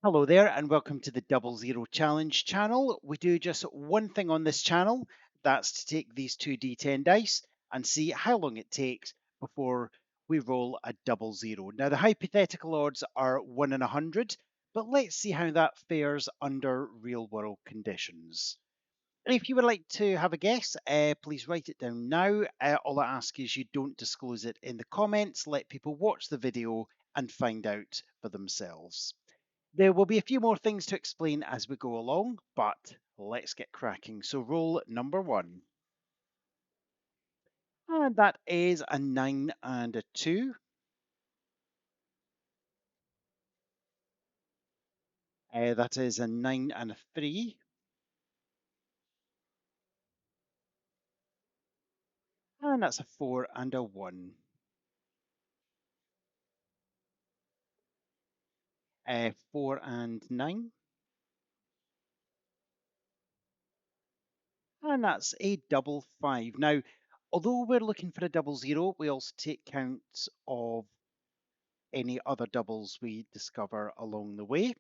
Hello there, and welcome to the Double Zero Challenge channel. We do just one thing on this channel, that's to take these two D10 dice and see how long it takes before we roll a double zero. Now, the hypothetical odds are 1 in 100, but let's see how that fares under real world conditions. And if you would like to have a guess, please write it down now. All I ask is you don't disclose it in the comments, let people watch the video and find out for themselves. There will be a few more things to explain as we go along, but let's get cracking. So roll number one. And that is a 9 and a 2. That is a 9 and a 3. And that's a 4 and a 1. 4 and 9. And that's a double 5. Now, although we're looking for a double zero, we also take counts of any other doubles we discover along the way.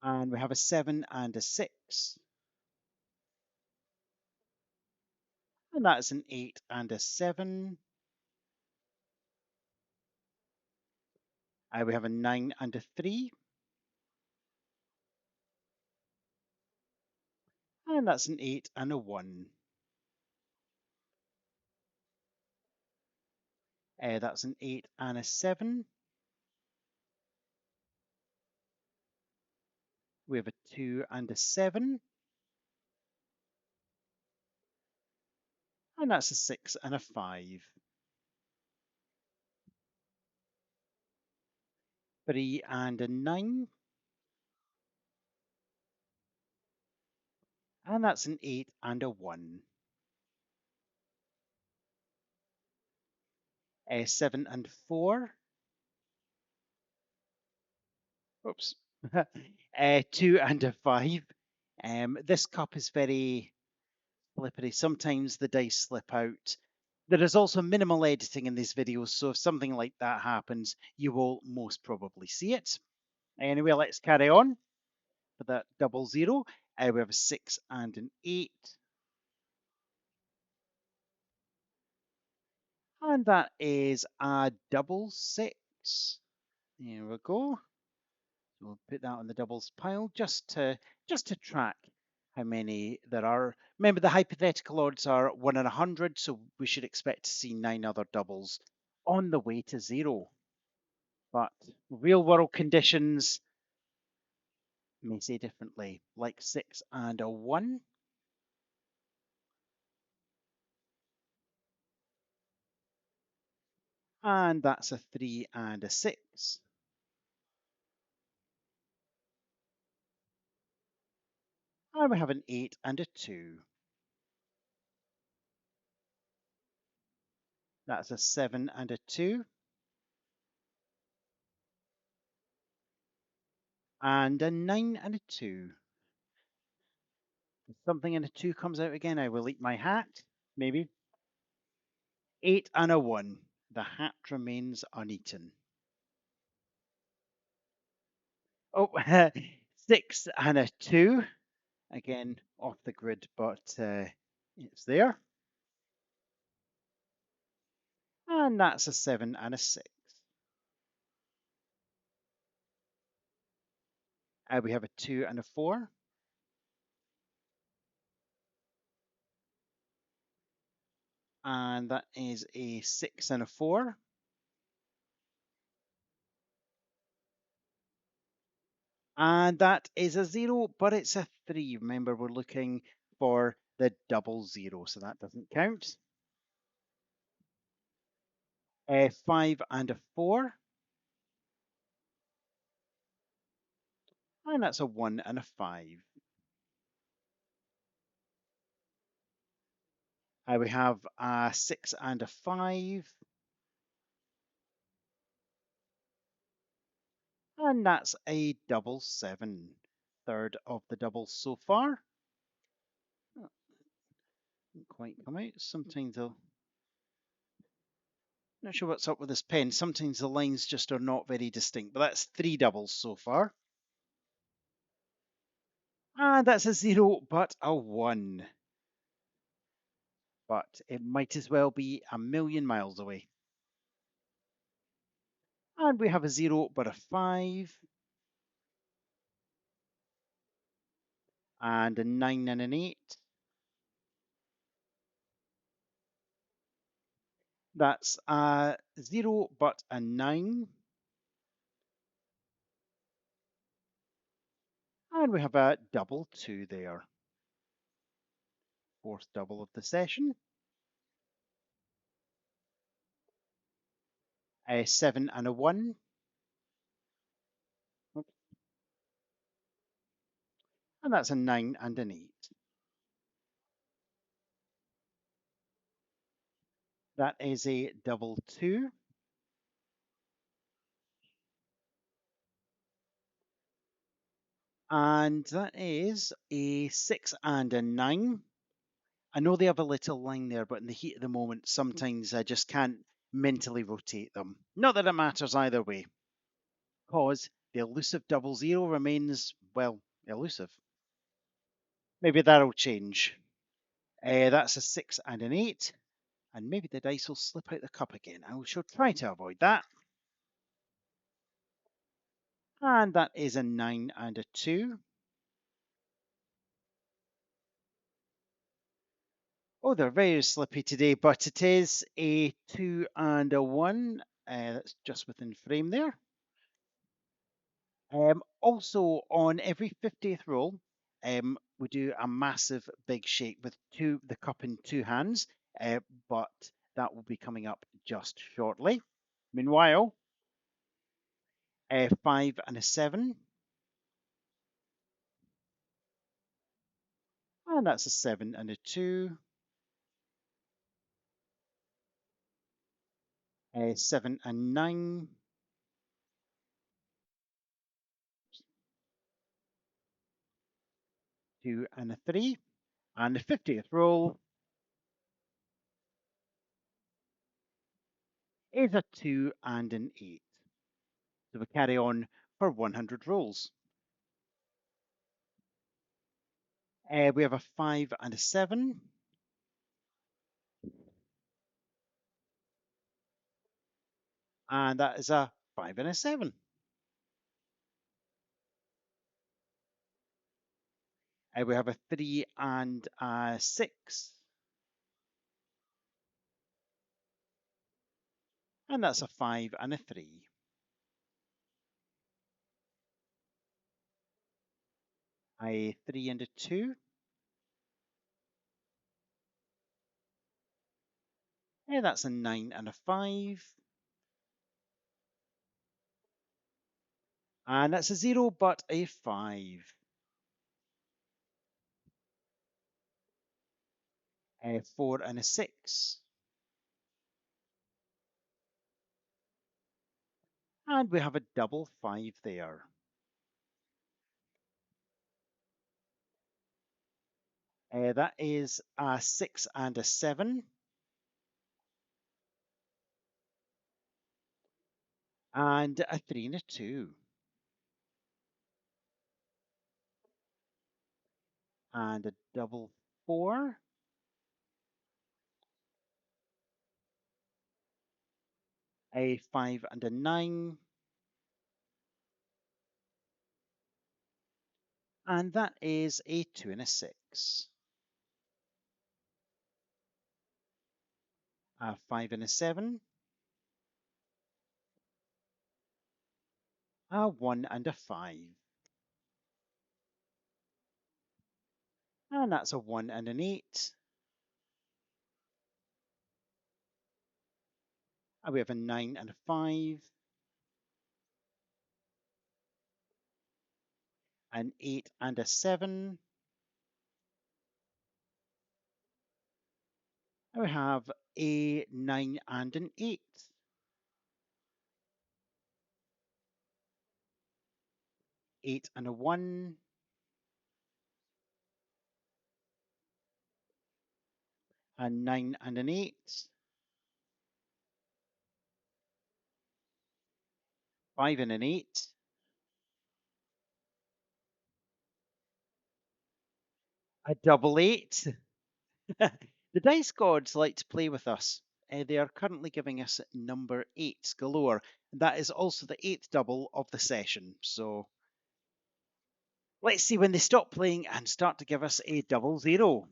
And we have a 7 and a 6. And that's an 8 and a 7. We have a 9 and a 3. And that's an 8 and a 1. That's an 8 and a 7. We have a 2 and a 7. And that's a 6 and a 5. 3 and a 9. And that's an 8 and a 1. 7 and 4. Oops. 2 and a 5. This cup is very slippery. Sometimes the dice slip out. There is also minimal editing in these videos, so if something like that happens, you will most probably see it. Anyway, let's carry on for that double zero. We have a 6 and an 8. And that is a double 6. There we go. We'll put that on the doubles pile just to track how many there are. Remember, the hypothetical odds are 1 in 100, so we should expect to see 9 other doubles on the way to zero. But real world conditions may say differently, like 6 and a 1. And that's a 3 and a 6. And we have an 8 and a 2. That's a 7 and a 2. And a 9 and a 2. If something and a 2 comes out again, I will eat my hat. Maybe. 8 and a 1. The hat remains uneaten. Oh, 6 and a 2. Again, off the grid, but it's there. And that's a 7 and a 6. We have a 2 and a 4. And that is a 6 and a 4. And that is a 0, but it's a 3. Remember, we're looking for the double 0, so that doesn't count. 5 and a 4. And that's a 1 and a 5. We have a 6 and a 5. And that's a double 7. Third of the doubles so far. Oh, didn't quite come out. Sometimes they'll Not sure what's up with this pen. Sometimes the lines just are not very distinct, but that's 3 doubles so far. And that's a 0, but a 1. But it might as well be a million miles away. And we have a 0, but a 5. And a 9 and an 8. That's a 0, but a 9. And we have a double 2 there. Fourth double of the session. A 7 and a 1. And that's a 9 and an 8. That is a double 2. And that is a 6 and a 9. I know they have a little line there, but in the heat of the moment, sometimes I just can't mentally rotate them. Not that it matters either way, because the elusive double 0 remains, well, elusive. Maybe that'll change. That's a 6 and an 8, and maybe the dice will slip out the cup again. I shall try to avoid that. And that is a 9 and a 2. Oh, they're very slippy today, but it is a 2 and a 1. That's just within frame there. Also, on every 50th roll, we do a massive big shake with the cup in 2 hands, but that will be coming up just shortly. Meanwhile, a 5 and a 7, and that's a 7 and a 2, a 7 and 9, 2 and a 3, and the 50th roll is a 2 and an 8. So we carry on for 100 rolls. We have a 5 and a 7, and that is a 5 and a 7. We have a 3 and a 6, and that's a 5 and a 3. A 3 and a 2, and that's a 9 and a 5. And that's a 0, but a 5. A 4 and a 6. And we have a double 5 there. That is a 6 and a 7. And a 3 and a 2. And a double 4. A 5 and a 9. And that is a 2 and a 6. A 5 and a 7. A 1 and a 5. And that's a 1 and an 8. And we have a 9 and a 5. An 8 and a 7. And we have a 9 and an 8. 8 and a 1. A 9 and an 8. 5 and an 8, a double 8. The dice gods like to play with us. They are currently giving us number 8 galore. And that is also the 8th double of the session. So let's see when they stop playing and start to give us a double 0.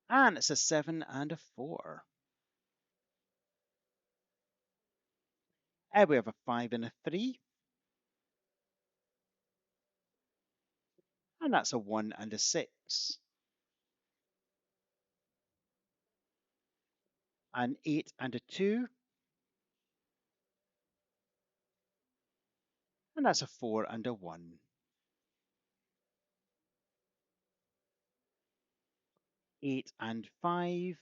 And it's a 7 and a 4. We have a 5 and a 3. And that's a 1 and a 6. An 8 and a 2. And that's a 4 and a 1. 8 and 5.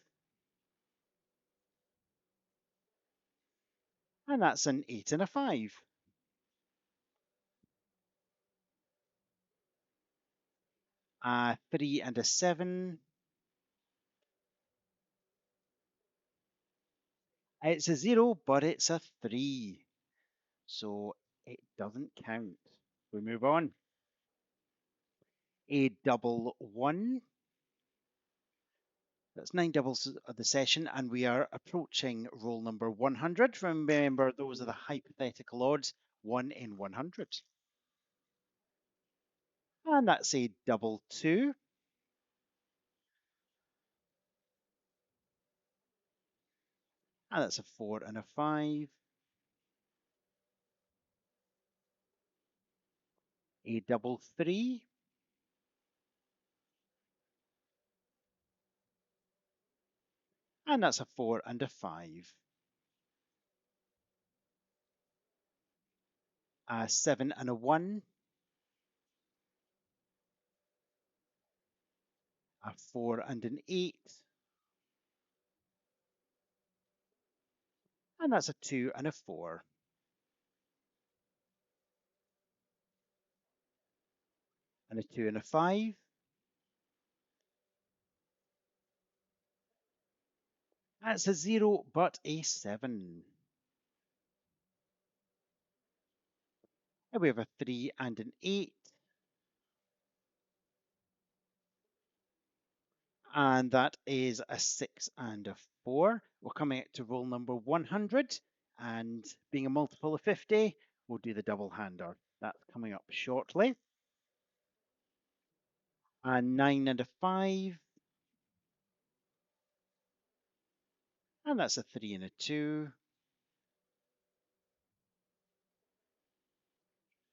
And that's an 8 and a 5. A 3 and a 7. It's a 0, but it's a 3. So it doesn't count. We move on. A double 1. That's 9 doubles of the session, and we are approaching roll number 100. Remember, those are the hypothetical odds, 1 in 100. And that's a double 2. And that's a 4 and a 5. A double 3. And that's a 4 and a 5. A 7 and a 1. A 4 and an 8. And that's a 2 and a 4. And a 2 and a 5. That's a 0, but a 7. And we have a 3 and an 8. And that is a 6 and a 4. We're coming up to roll number 100. And being a multiple of 50, we'll do the double hander. That's coming up shortly. A 9 and a 5. And that's a 3 and a 2.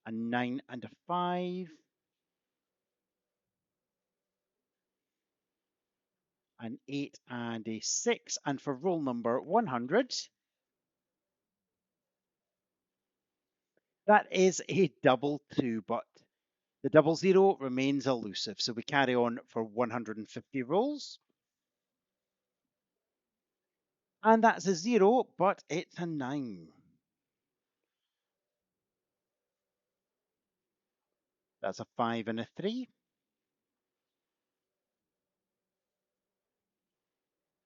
A 9 and a 5. An 8 and a 6. And for roll number 100, that is a double 2, but the double 0 remains elusive. So we carry on for 150 rolls. And that's a 0, but it's a 9. That's a 5 and a 3.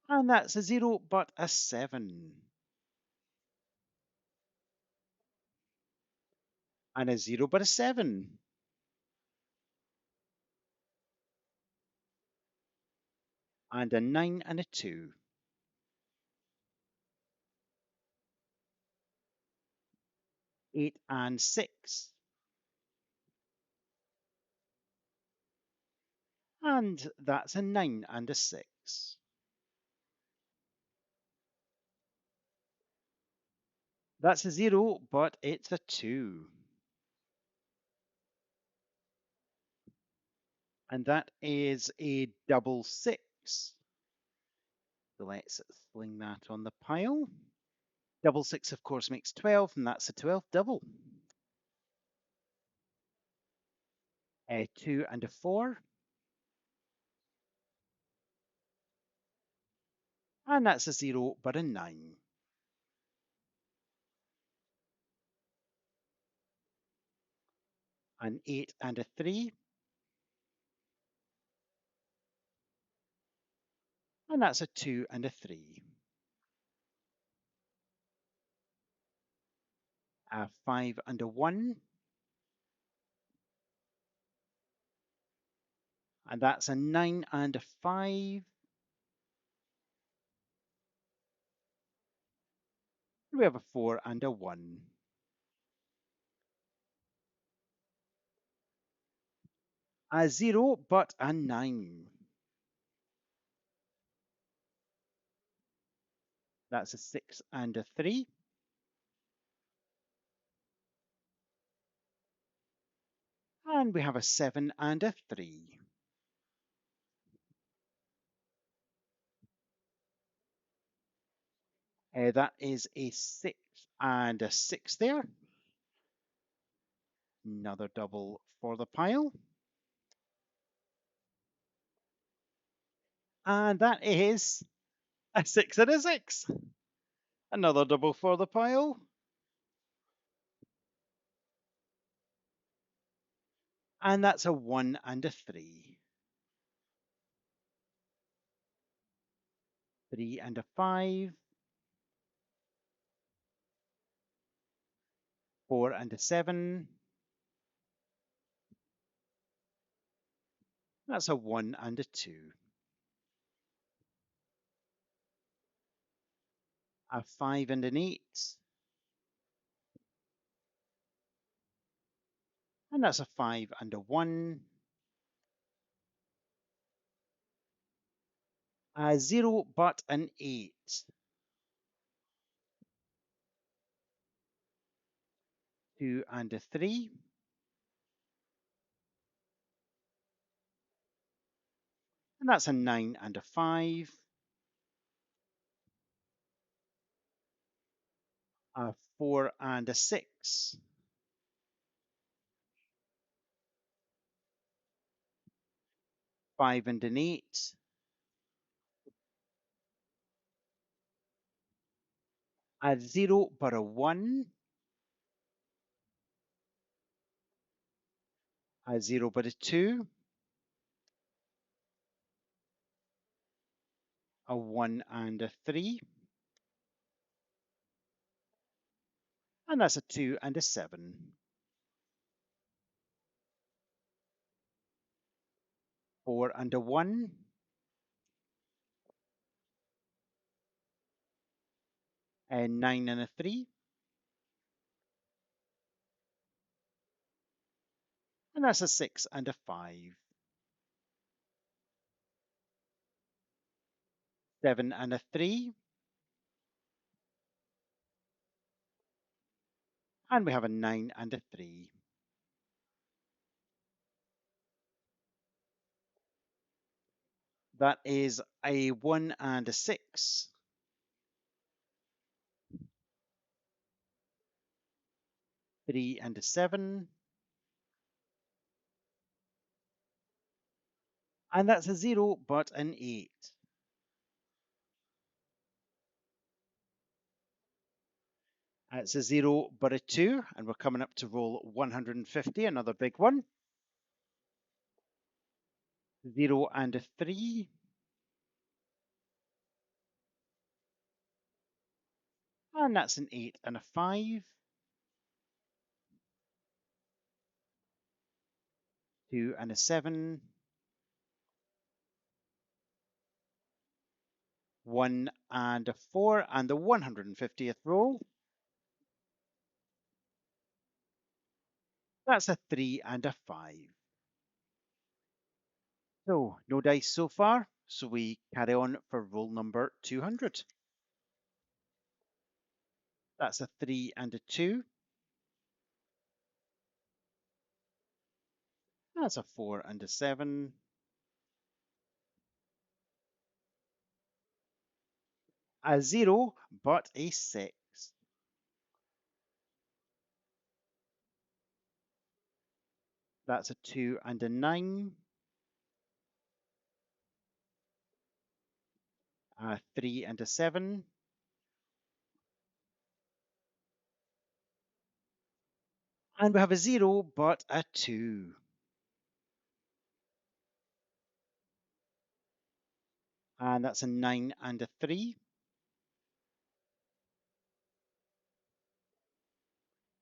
And that's a 0, but a 7. And a 0, but a 7. And a 9 and a 2. 8 and 6. And that's a 9 and a 6. That's a 0, but it's a 2. And that is a double 6. So let's sling that on the pile. Double 6, of course, makes 12, and that's a 12th double. A 2 and a 4. And that's a 0, but a 9. An 8 and a 3. And that's a 2 and a 3. A 5 and a 1, and that's a 9 and a 5. We have a 4 and a 1. A 0, but a 9. That's a 6 and a 3. And we have a 7 and a 3. That is a 6 and a 6 there. Another double for the pile. And that is a 6 and a 6. Another double for the pile. And that's a 1 and a 3. 3 and a 5. 4 and a 7. That's a 1 and a 2. A 5 and an 8. And that's a 5 and a 1. A 0 but an 8. 2 and a 3. And that's a 9 and a 5. A 4 and a 6. 5 and an 8. A 0 but a 1. A 0 but a 2. A 1 and a 3. And that's a 2 and a 7. 4 and a 1. A 9 and a 3. And that's a 6 and a 5. 7 and a 3. And we have a 9 and a 3. That is a 1 and a 6. 3 and a 7. And that's a 0 but an 8. It's a 0 but a 2. And we're coming up to roll 150, another big one. 0 and a 3. And that's an 8 and a 5. 2 and a 7. 1 and a 4. And the 150th roll. That's a 3 and a 5. So, no dice so far. So we carry on for roll number 200. That's a 3 and a 2. That's a 4 and a 7. A 0 but a 6. That's a 2 and a 9. A 3 and a 7. And we have a 0 but a 2. And that's a 9 and a 3.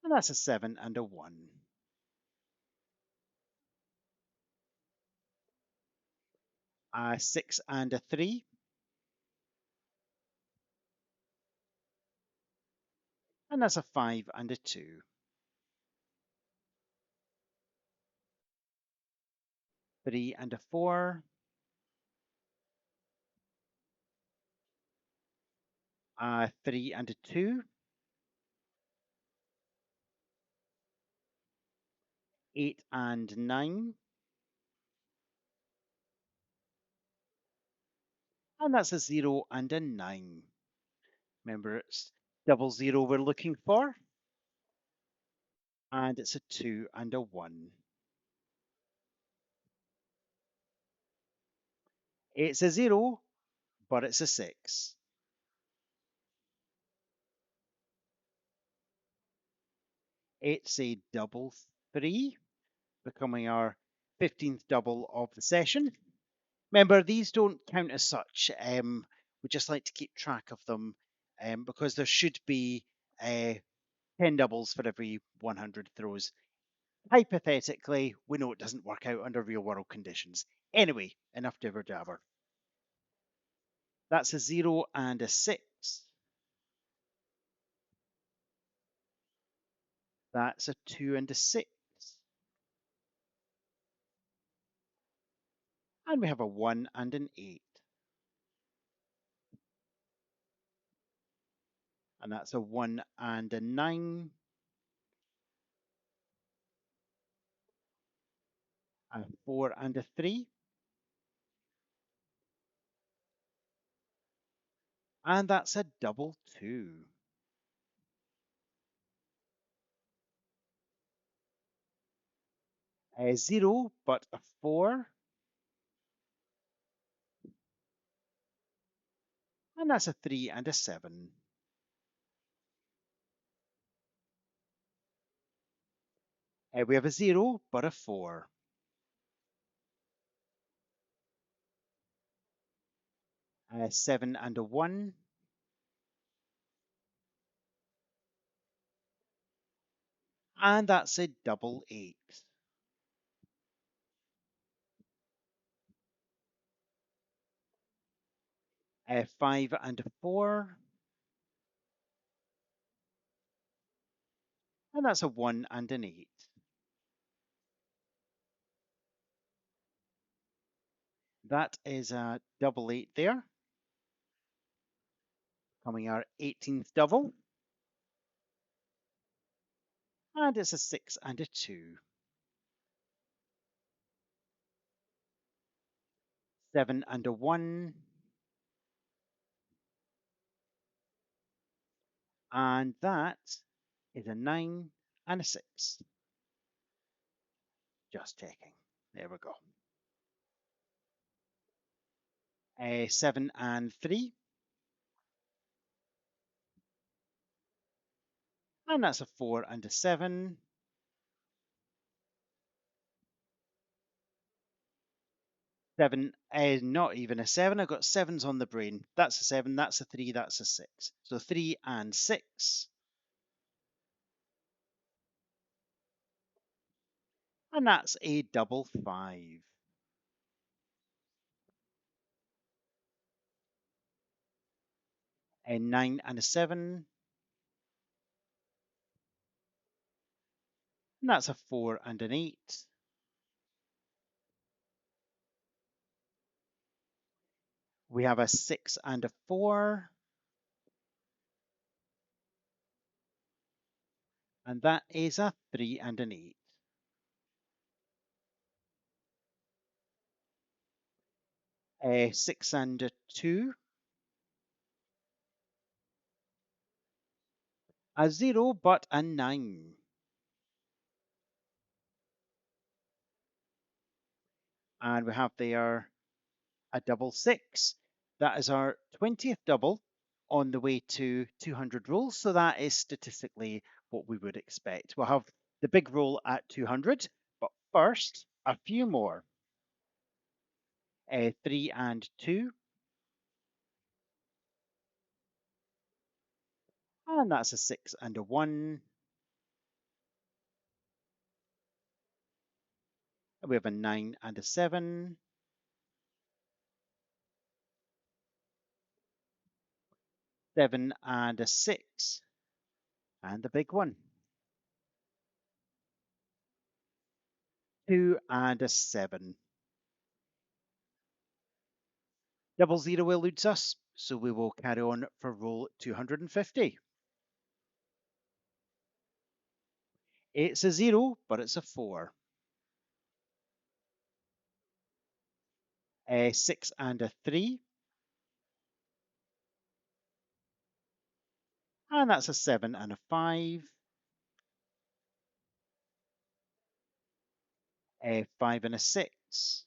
And and that's a 7 and a 1. A 6 and a 3, and that's a 5 and a 2. 3 and a 4, a 3 and a 2, 8 and 9, and that's a 0 and a 9. Remember, it's double zero we're looking for, and it's a 2 and a 1. It's a 0, but it's a 6. It's a double 3, becoming our 15th double of the session. Remember, these don't count as such. We just like to keep track of them because there should be 10 doubles for every 100 throws. Hypothetically, we know it doesn't work out under real world conditions. Anyway, enough jibber jabber. That's a 0 and a 6. That's a 2 and a 6. And we have a 1 and an 8. And that's a 1 and a 9. A 4 and a 3. And that's a double 2. A 0, but a 4. And that's a 3 and a 7. We have a 0, but a 4. A 7 and a 1. And that's a double 8. A 5 and a 4. And that's a 1 and an 8. That is a double 8 there, coming our 18th double. And it's a 6 and a 2. 7 and a 1. And that is a 9 and a 6. Just checking. There we go. A 7 and 3. And that's a 4 and a 7. 7, not even a 7. I've got 7s on the brain. That's a 7, that's a 3, that's a 6. So 3 and 6. And that's a double 5. A 9 and a 7. And that's a 4 and an 8. We have a 6 and a 4. And that is a 3 and an 8. A 6 and a 2. A 0, but a 9. And we have there a double 6. That is our 20th double on the way to 200 rolls. So that is statistically what we would expect. We'll have the big roll at 200, but first, a few more. A 3 and 2. And that's a 6 and a 1. We have a 9 and a 7, 7 and a 6, and the big one, 2 and a 7. Double zero eludes us, so we will carry on for roll 250. It's a 0, but it's a 4. A 6 and a 3, and that's a 7 and a 5. A 5 and a 6.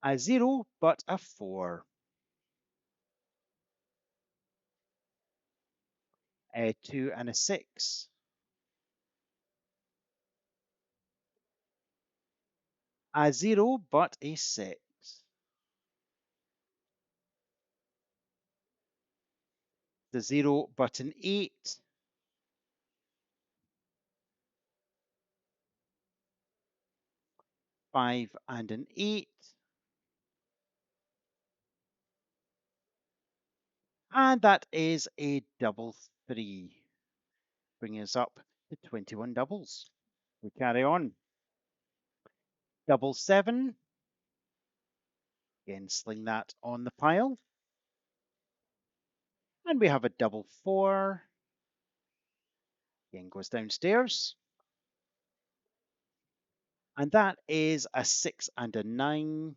A 0, but a 4. A 2 and a 6. A 0, but a 6. The 0, but an 8. 5 and an 8. And that is a double 3, bringing us up to 21 doubles. We carry on. Double 7. Again, sling that on the pile. And we have a double 4. Again, goes downstairs. And that is a 6 and a 9.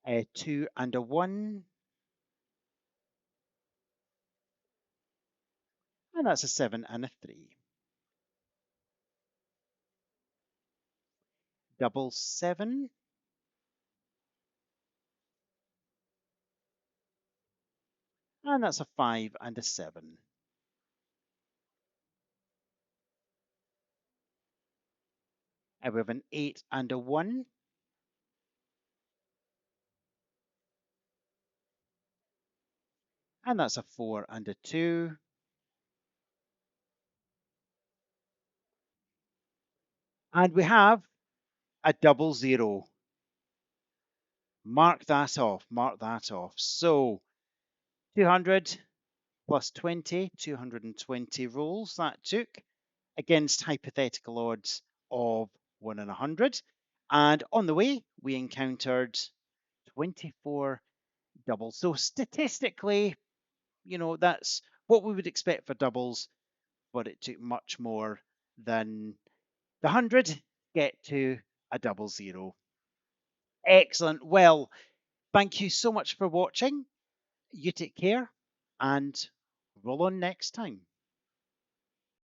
A 2 and a 1. And that's a 7 and a 3. Double 7. And that's a 5 and a 7. And we have an 8 and a 1. And that's a 4 and a 2. And we have a double 0. Mark that off. Mark that off. So 200 plus 20, 220 rolls that took against hypothetical odds of 1 in 100. And on the way, we encountered 24 doubles. So statistically, that's what we would expect for doubles, but it took much more than the 100 get to a double 0. Excellent. Well, thank you so much for watching. You take care and roll on next time.